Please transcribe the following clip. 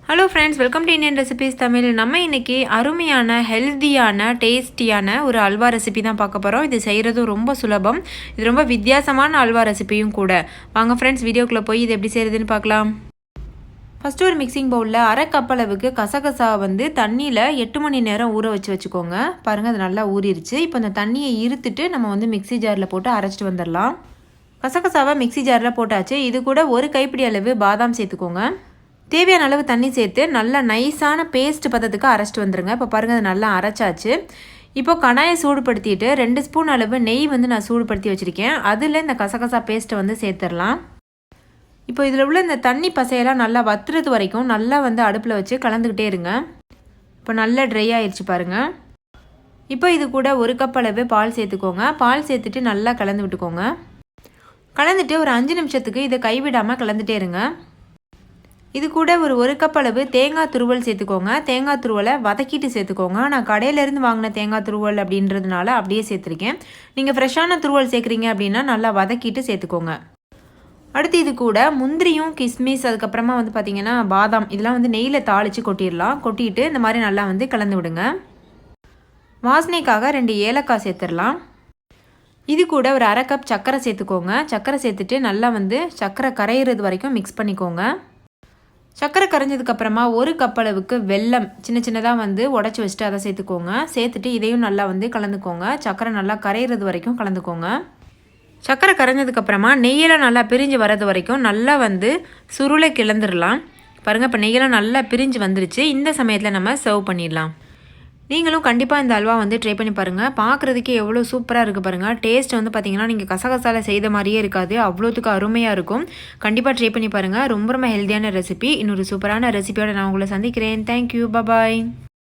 Hello friends, welcome to Indian recipes Tamil. நம்ம இன்றைக்கி அருமையான ஹெல்த்தியான டேஸ்டியான ஒரு அல்வா ரெசிபி தான் பார்க்க போகிறோம். இது செய்கிறதும் ரொம்ப சுலபம். இது ரொம்ப வித்தியாசமான அல்வா ரெசிபியும் கூட. வாங்க ஃப்ரெண்ட்ஸ், வீடியோக்குள்ளே போய் இது எப்படி செய்கிறதுன்னு பார்க்கலாம். ஃபஸ்ட்டு ஒரு மிக்சிங் பவுலில் அரை கப் அளவுக்கு கசகசா தண்ணியில் 8 மணி நேரம் ஊற வச்சுக்கோங்க. பாருங்கள், அது நல்லா ஊறிடுச்சு. இப்போ அந்த தண்ணியை இருத்துட்டு நம்ம மிக்சி ஜாரில் போட்டு அரைச்சிட்டு வந்துடலாம். கசகசாவை மிக்சி ஜாரில் போட்டாச்சு. இது கூட ஒரு கைப்பிடி அளவு பாதாம் சேர்த்துக்கோங்க. தேவையான அளவு தண்ணி சேர்த்து நல்லா நைஸான பேஸ்ட் பதத்துக்கு அரைச்சிட்டு வந்துடுங்க. இப்போ பாருங்கள், அது நல்லா அரைச்சாச்சு. இப்போது கடாயை சூடுபடுத்திட்டு 2 ஸ்பூன் அளவு நெய் நான் சூடுபடுத்தி வச்சுருக்கேன். அதில் இந்த கசகசா பேஸ்ட்டை சேர்த்துடலாம். இப்போ இதில் உள்ள இந்த தண்ணி பசையெல்லாம் நல்லா வத்துறது வரைக்கும் நல்லா அடுப்பில் வச்சு கலந்துக்கிட்டே இருங்க. இப்போ நல்லா ட்ரை ஆயிடுச்சு பாருங்கள். இப்போ இது கூட 1 கப் அளவு பால் சேர்த்துக்கோங்க. பால் சேர்த்துட்டு நல்லா கலந்து விட்டுக்கோங்க. கலந்துட்டு ஒரு 5 நிமிஷத்துக்கு இதை கைவிடாமல் கலந்துட்டே இருங்க. இது கூட ஒரு கப் அளவு தேங்காய் துருவல் சேர்த்துக்கோங்க. தேங்காய் துருவலை வதக்கிட்டு சேர்த்துக்கோங்க. நான் கடையிலேருந்து வாங்கின தேங்காய் துருவல் அப்படின்றதுனால அப்படியே சேர்த்துருக்கேன். நீங்கள் ஃப்ரெஷ்ஷான துருவல் சேர்க்குறீங்க அப்படின்னா நல்லா வதக்கிட்டு சேர்த்துக்கோங்க. அடுத்து இது கூட முந்திரியும் கிஸ்மிஸ், அதுக்கப்புறமா பார்த்திங்கன்னா பாதாம், இதெல்லாம் நெய்யில் தாளித்து கொட்டிடலாம். கொட்டிட்டு இந்த மாதிரி நல்லா கலந்து விடுங்க. வாசனைக்காக 2 ஏலக்காய் சேர்த்துடலாம். இது கூட ஒரு அரை கப் சர்க்கரை சேர்த்துக்கோங்க. சர்க்கரை சேர்த்துட்டு நல்லா சர்க்கரை கரையிறது வரைக்கும் மிக்ஸ் பண்ணிக்கோங்க. சர்க்கரை கரைஞ்சதுக்கப்புறமா 1 கப் அளவுக்கு வெல்லம் சின்ன சின்னதாக உடச்சி வச்சுட்டு அதை சேர்த்துக்கோங்க. சேர்த்துட்டு இதையும் நல்லா கலந்துக்கோங்க. சர்க்கரை நல்லா கரையிறது வரைக்கும் கலந்துக்கோங்க. சர்க்கரை கரைஞ்சதுக்கப்புறமா நெய்யெல்லாம் நல்லா பிரிஞ்சு வர்றது வரைக்கும் நல்லா சுருளை கிளந்துடலாம். பாருங்கள், இப்போ நெய்யெல்லாம் நல்லா பிரிஞ்சு வந்துருச்சு. இந்த சமயத்தில் நம்ம சர்வ் பண்ணிடலாம். நீங்களும் கண்டிப்பாக இந்த அல்வா ட்ரை பண்ணி பாருங்கள். பார்க்குறதுக்கே எவ்வளோ சூப்பராக இருக்குது பாருங்கள். டேஸ்ட் பார்த்திங்கன்னா நீங்கள் கசகசால செய்த மாதிரியே இருக்காது, அவ்வளோத்துக்கு அருமையாக இருக்கும். கண்டிப்பாக ட்ரை பண்ணி பாருங்கள். ரொம்ப ரொம்ப ஹெல்த்தியான ரெசிபி. இன்னொரு சூப்பரான ரெசிபியோட நான் உங்களை சந்திக்கிறேன். தேங்க்யூ, பாய்.